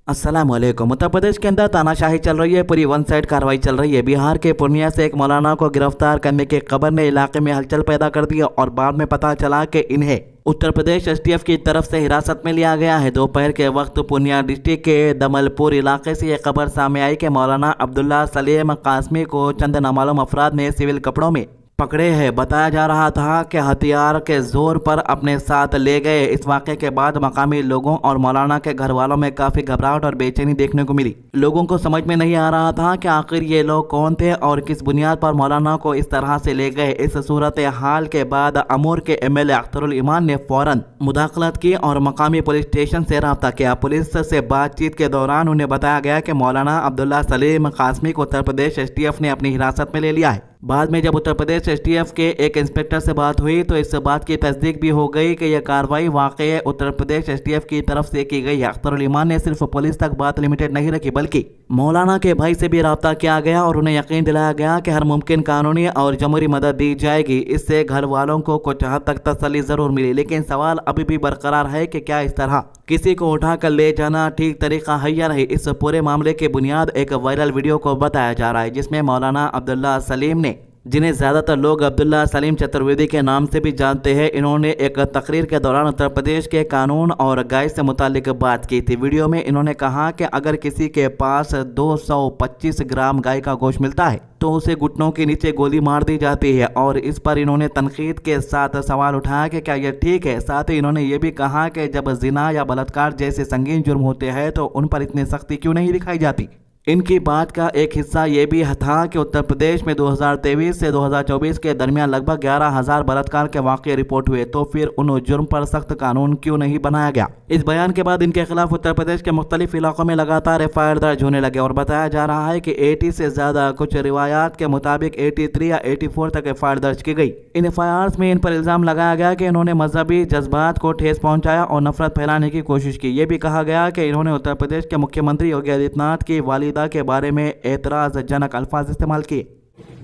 अस्सलामुअलैकुम। उत्तर प्रदेश के अंदर तानाशाही चल रही है, पूरी वन साइड कार्रवाई चल रही है। बिहार के पूर्णिया से एक मौलाना को गिरफ्तार करने की खबर ने इलाके में हलचल पैदा कर दी और बाद में पता चला कि इन्हें उत्तर प्रदेश एसटीएफ की तरफ से हिरासत में लिया गया है। दोपहर के वक्त पूर्णिया डिस्ट्रिक्ट के दमलपुर इलाके से यह खबर सामने आई कि मौलाना अब्दुल्ला सलीम कासमी को चंद नामालूम अफराद ने सिविल कपड़ों में पकड़े हैं। बताया जा रहा था कि हथियार के जोर पर अपने साथ ले गए। इस वाक़े के बाद मकामी लोगों और मौलाना के घर वालों में काफ़ी घबराहट और बेचैनी देखने को मिली। लोगों को समझ में नहीं आ रहा था कि आखिर ये लोग कौन थे और किस बुनियाद पर मौलाना को इस तरह से ले गए। इस सूरत हाल के बाद अमूर के एमएलए अख्तरुल ईमान ने फौरन मुदाखलत की और मकामी पुलिस स्टेशन से रब्ता किया। पुलिस से बातचीत के दौरान उन्हें बताया गया कि मौलाना अब्दुल्ला सलीम कासमी को उत्तर प्रदेश एसटीएफ ने अपनी हिरासत में ले लिया है। बाद में जब उत्तर प्रदेश एसटीएफ के एक इंस्पेक्टर से बात हुई तो इस बात की तस्दीक भी हो गई कि यह कार्रवाई वाकई उत्तर प्रदेश एसटीएफ की तरफ से की गई है। अख्तरुल ईमान ने सिर्फ पुलिस तक बात लिमिटेड नहीं रखी बल्कि मौलाना के भाई से भी रब्ता किया गया और उन्हें यकीन दिलाया गया कि हर मुमकिन कानूनी और जमहूरी मदद दी जाएगी। इससे घर वालों को कुछ हद तक तसल्ली जरूर मिली, लेकिन सवाल अभी भी बरकरार है कि क्या इस तरह किसी को उठाकर ले जाना ठीक तरीका है या नहीं। इस पूरे मामले की बुनियाद एक वायरल वीडियो को बताया जा रहा है जिसमें मौलाना अब्दुल्ला सलीम ने, जिन्हें ज़्यादातर लोग अब्दुल्ला सलीम चतुर्वेदी के नाम से भी जानते हैं, इन्होंने एक तकरीर के दौरान उत्तर प्रदेश के कानून और गाय से मुतालिक बात की थी। वीडियो में इन्होंने कहा कि अगर किसी के पास 225 ग्राम गाय का गोश्त मिलता है तो उसे घुटनों के नीचे गोली मार दी जाती है और इस पर इन्होंने तनकीद के साथ सवाल उठाया कि क्या यह ठीक है। साथ ही इन्होंने ये भी कहा कि जब जिना या बलात्कार जैसे संगीन जुर्म होते हैं तो उन पर इतनी सख्ती क्यों नहीं दिखाई जाती। इनकी बात का एक हिस्सा ये भी था कि उत्तर प्रदेश में 2023 से 2024 के दरमियान लगभग 11,000 बलात्कार के वाक़ये रिपोर्ट हुए, तो फिर उन जुर्म पर सख्त कानून क्यों नहीं बनाया गया। इस बयान के बाद इनके खिलाफ उत्तर प्रदेश के मुख्तलिफ इलाकों में लगातार एफआईआर दर्ज होने लगे और बताया जा रहा है कि 80 से ज़्यादा, कुछ रिवायात के मुताबिक 83 या 84 तक एफआईआर दर्ज की गई। इन एफआईआर में इन पर इल्ज़ाम लगाया गया कि इन्होंने मजहबी जज्बात को ठेस पहुँचाया और नफरत फैलाने की कोशिश की। ये भी कहा गया कि इन्होंने उत्तर प्रदेश के मुख्यमंत्री योगी आदित्यनाथ की वालिदा के बारे में एतराज़जनक अल्फाज इस्तेमाल किए।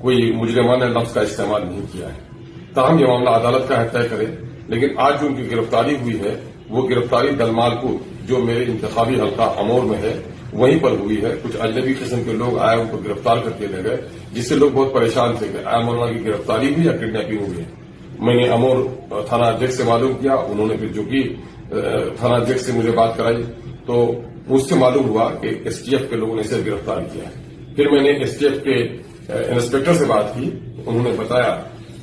कोई मुजरिमाना लफ्ज का इस्तेमाल नहीं किया है। ताहम यह मामला अदालत का है तय करे, लेकिन आज जो उनकी गिरफ्तारी हुई है वो गिरफ्तारी दलमालपुर, जो मेरे इंतखाबी हल्का अमोर में है, वहीं पर हुई है। कुछ अजनबी किस्म के लोग आए, उनको गिरफ्तार करके ले गए, जिससे लोग बहुत परेशान थे कि आया मौलाना की गिरफ्तारी हुई या किडनैपिंग हुई है। मैंने अमोर थाना अध्यक्ष से मालूम किया, उन्होंने फिर जो कि थाना अध्यक्ष से मुझे बात कराई तो मुझसे मालूम हुआ कि एसटीएफ के लोगों ने इसे गिरफ्तार किया है। फिर मैंने एसटीएफ के इंस्पेक्टर से बात की, उन्होंने बताया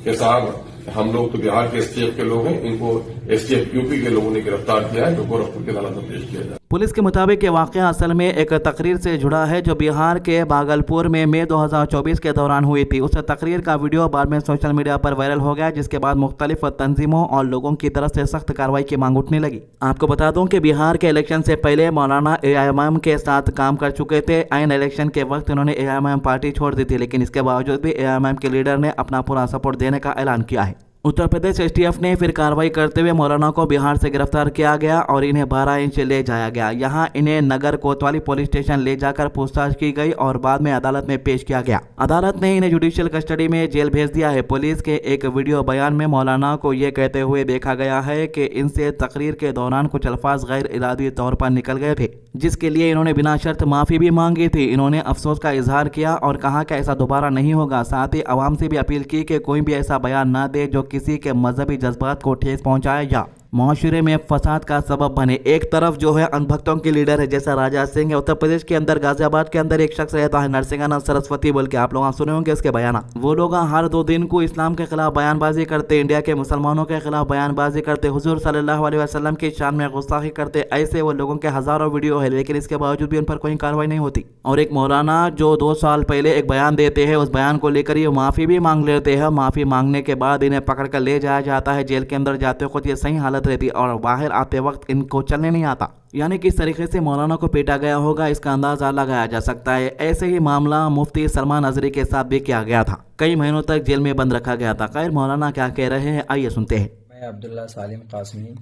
कि साहब हम लोग तो बिहार के एसटीएफ के लोग हैं, इनको एसटीएफ यूपी के लोगों ने गिरफ्तार किया है, जो गोरखपुर की अदालत में पेश किया जाए। पुलिस के मुताबिक ये वाक़या असल में एक तकरीर से जुड़ा है जो बिहार के भागलपुर में मई 2024 के दौरान हुई थी। उस तकरीर का वीडियो बाद में सोशल मीडिया पर वायरल हो गया, जिसके बाद मुख्तलिफ तंजीमों और लोगों की तरफ से सख्त कार्रवाई की मांग उठने लगी। आपको बता दूं कि बिहार के इलेक्शन से पहले मौलाना एआईएमआईएम के साथ काम कर चुके थे। ऐन इलेक्शन के वक्त इन्होंने एआईएमआईएम पार्टी छोड़ दी थी, लेकिन इसके बावजूद भी एआईएमआईएम के लीडर ने अपना पूरा सपोर्ट देने का ऐलान किया है। उत्तर प्रदेश एसटीएफ ने फिर कार्रवाई करते हुए मौलाना को बिहार से गिरफ्तार किया गया और इन्हें 12 इंच ले जाया गया। यहां इन्हें नगर कोतवाली पुलिस स्टेशन ले जाकर पूछताछ की गई और बाद में अदालत में पेश किया गया। अदालत ने इन्हें जुडिशियल कस्टडी में जेल भेज दिया है। पुलिस के एक वीडियो बयान में मौलाना को ये कहते हुए देखा गया है कि इनसे तकरीर के दौरान कुछ अल्फाज गैर इरादी तौर पर निकल गए थे, जिसके लिए इन्होंने बिना शर्त माफ़ी भी मांगी थी। इन्होंने अफसोस का इजहार किया और कहा कि ऐसा दोबारा नहीं होगा। साथ ही आवाम से भी अपील की कि कोई भी ऐसा बयान ना दे जो किसी के मजहबी जज्बात को ठेस पहुंचाए या माशरे में फसाद का सबब बने। एक तरफ जो है अंधभक्तों के लीडर है जैसा राजा सिंह है। उत्तर प्रदेश के अंदर गाजियाबाद के अंदर एक शख्स रहता है नरसिंहाना सरस्वती बोल के, आप लोग सुने होंगे इसके बयान। वो लोग हर 2 दिन को इस्लाम के खिलाफ बयानबाजी करते, इंडिया के मुसलमानों के खिलाफ बयानबाजी करते, हुजूर सल्लल्लाहु अलैहि वसल्लम की शान में गुस्ताखी करते। ऐसे वो लोगों के हजारों वीडियो है, लेकिन इसके बावजूद भी उन पर कोई कार्रवाई नहीं होती। और एक मौलाना जो 2 साल पहले एक बयान देते हैं, उस बयान को लेकर ये माफ़ी भी मांग लेते हैं। माफ़ी मांगने के बाद इन्हें पकड़ कर ले जाया जाता है जेल के अंदर। जाते वक्त ये सही हालत रहती और बाहर आते वक्त इनको चलने नहीं आता। यानी किस तरीके से मौलाना को पीटा गया होगा इसका अंदाजा लगाया जा सकता है। ऐसे ही मामला मुफ्ती सलमान अजहरी के साथ भी किया गया था, कई महीनों तक जेल में बंद रखा गया था। खैर मौलाना क्या कह रहे हैं आइए सुनते हैं। मैं अब्दुल्ला सलीम कासमी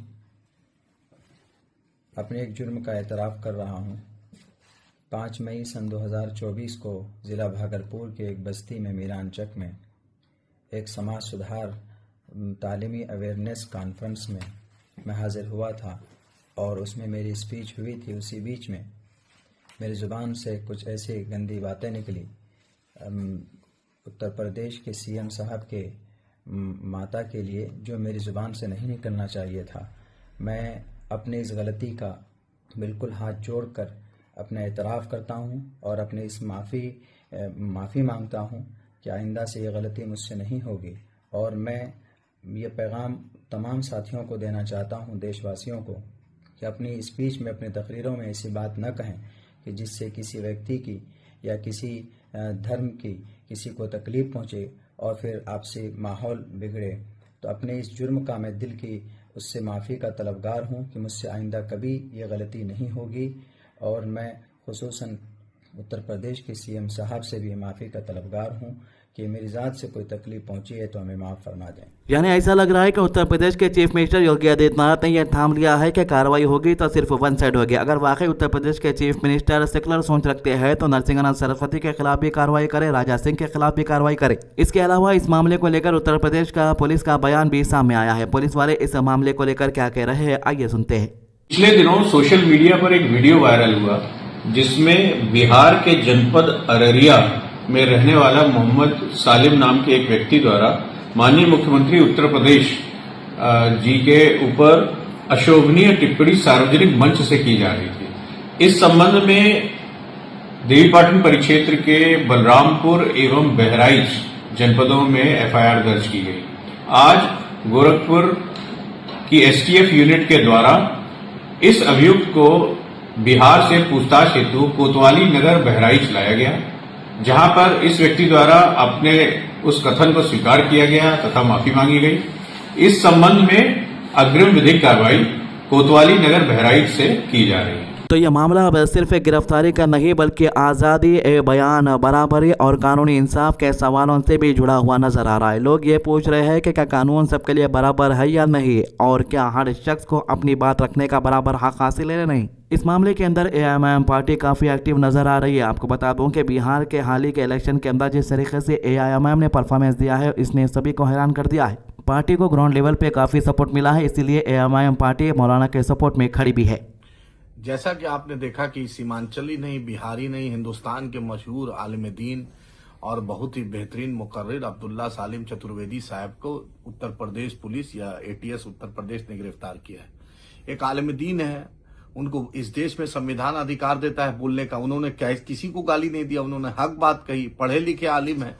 अपने एक जुर्म का एतराफ़ कर रहा हूँ। 5 मई सन 2024 को ज़िला भागलपुर के एक बस्ती में मीरानचक में एक समाज सुधार तालीमी अवेयरनेस कॉन्फ्रेंस में मैं हाजिर हुआ था और उसमें मेरी स्पीच हुई थी। उसी बीच में मेरी ज़ुबान से कुछ ऐसी गंदी बातें निकली उत्तर प्रदेश के सीएम साहब के माता के लिए, जो मेरी ज़ुबान से नहीं निकलना चाहिए था। मैं अपनी इस गलती का बिल्कुल हाथ जोड़कर अपना एतराफ़ करता हूं और अपनी इस माफ़ी मांगता हूं कि आइंदा से ये गलती मुझसे नहीं होगी। और मैं ये पैगाम तमाम साथियों को देना चाहता हूं, देशवासियों को, कि अपनी स्पीच में, अपनी तकरीरों में ऐसी बात न कहें कि जिससे किसी व्यक्ति की या किसी धर्म की किसी को तकलीफ़ पहुंचे और फिर आपसी माहौल बिगड़े। तो अपने इस जुर्म का मैं दिल की उससे माफ़ी का तलबगार हूं कि मुझसे आइंदा कभी ये गलती नहीं होगी। और मैं खुसूसन उत्तर प्रदेश के सीएम साहब से भी माफ़ी का तलबगार हूं कि मेरी ज़ात से कोई तकलीफ पहुंची है तो हमें माफ़ फरमा दें। यानी ऐसा लग रहा है कि उत्तर प्रदेश के चीफ मिनिस्टर योगी आदित्यनाथ ने यह ठान लिया है कि कार्रवाई होगी तो सिर्फ वन साइड होगी। अगर वाकई उत्तर प्रदेश के चीफ मिनिस्टर सेकुलर सोच रखते हैं तो नरसिंहानंद सरस्वती के खिलाफ भी कार्रवाई करे, राजा सिंह के खिलाफ भी कार्रवाई करे। इसके अलावा इस मामले को लेकर उत्तर प्रदेश का पुलिस का बयान भी सामने आया है। पुलिस वाले इस मामले को लेकर क्या कह रहे हैं, आइए सुनते हैं। पिछले दिनों सोशल मीडिया पर एक वीडियो वायरल हुआ जिसमें बिहार के जनपद अररिया में रहने वाला मोहम्मद सालिम नाम के एक व्यक्ति द्वारा माननीय मुख्यमंत्री उत्तर प्रदेश जी के ऊपर अशोभनीय टिप्पणी सार्वजनिक मंच से की जा रही थी। इस संबंध में देवीपाटन परिक्षेत्र के बलरामपुर एवं बहराइच जनपदों में एफआईआर दर्ज की गई। आज गोरखपुर की एसटीएफ यूनिट के द्वारा इस अभियुक्त को बिहार से पूछताछ हेतु कोतवाली नगर बहराइच लाया गया, जहां पर इस व्यक्ति द्वारा अपने उस कथन को स्वीकार किया गया तथा माफी मांगी गई। इस संबंध में अग्रिम विधिक कार्रवाई कोतवाली नगर बहराइच से की जा रही है। तो यह मामला अब सिर्फ गिरफ्तारी का नहीं बल्कि आज़ादी बयान, बराबरी और कानूनी इंसाफ के सवालों से भी जुड़ा हुआ नजर आ रहा है। लोग ये पूछ रहे हैं कि क्या कानून सबके लिए बराबर है या नहीं, और क्या हर शख्स को अपनी बात रखने का बराबर हक हासिल है या नहीं। इस मामले के अंदर एआईएमआईएम पार्टी काफ़ी एक्टिव नजर आ रही है। आपको बता दूं कि बिहार के हाल ही के इलेक्शन के अंदर जिस तरीके से एआईएमआईएम ने परफॉर्मेंस दिया है, इसने सभी को हैरान कर दिया है। पार्टी को ग्राउंड लेवल पे काफ़ी सपोर्ट मिला है, इसीलिए एआईएमआईएम पार्टी मौलाना के सपोर्ट में खड़ी भी है। जैसा कि आपने देखा कि सीमांचली नहीं, बिहारी नहीं, हिंदुस्तान के मशहूर आलिम दीन और बहुत ही बेहतरीन मुकर्रिर अब्दुल्ला सालिम चतुर्वेदी साहब को उत्तर प्रदेश पुलिस या एटीएस उत्तर प्रदेश ने गिरफ्तार किया है। एक आलिम दीन है, उनको इस देश में संविधान अधिकार देता है बोलने का। उन्होंने किसी को गाली नहीं दिया, उन्होंने हक बात कही, पढ़े लिखे आलिम है।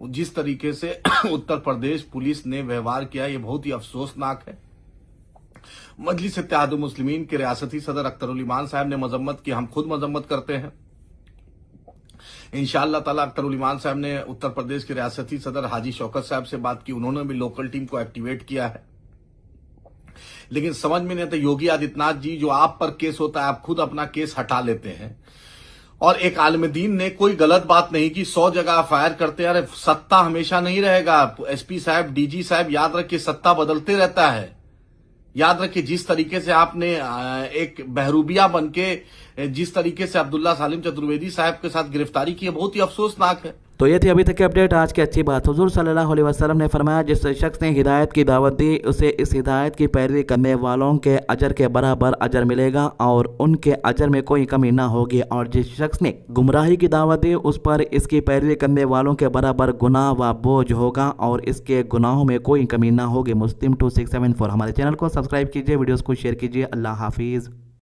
जिस तरीके से उत्तर प्रदेश पुलिस ने व्यवहार किया, ये बहुत ही अफसोसनाक है। मजलिस इत्तेहादुल मुस्लिमीन के रियासती सदर अख्तर उल ईमान साहब ने मजम्मत की, हम खुद मजम्मत करते हैं। इंशाअल्लाह ताला अख्तर उल ईमान साहब ने उत्तर प्रदेश के रियासती सदर हाजी शौकत साहब से बात की, उन्होंने भी लोकल टीम को एक्टिवेट किया है। लेकिन समझ में नहीं आता, योगी आदित्यनाथ जी, जो आप पर केस होता है आप खुद अपना केस हटा लेते हैं। और एक आलिम दीन ने कोई गलत बात नहीं की, 100 जगह फायर करते हैं। अरे सत्ता हमेशा नहीं रहेगा। एसपी साहब, डीजी साहब, याद रखिए सत्ता बदलते रहता है। याद रखिए जिस तरीके से आपने एक बहरूबिया बनके जिस तरीके से अब्दुल्ला सालिम चतुर्वेदी साहब के साथ गिरफ्तारी की है, बहुत ही अफसोसनाक है। तो ये थी अभी तक की अपडेट। आज की अच्छी बात, हुजूर सल्लल्लाहु अलैहि वसल्लम ने फरमाया, जिस शख्स ने हिदायत की दावत दी उसे इस हिदायत की पैरवी करने वालों के अजर के बराबर अजर मिलेगा और उनके अजर में कोई कमी ना होगी, और जिस शख्स ने गुमराही की दावत दी उस पर इसकी पैरवी करने वालों के बराबर गुनाह व बोझ होगा और इसके गुनाहों में कोई कमी ना होगी। मुस्लिम 2674। हमारे चैनल को सब्सक्राइब कीजिए, वीडियोज़ को शेयर कीजिए। अल्लाह हाफिज़।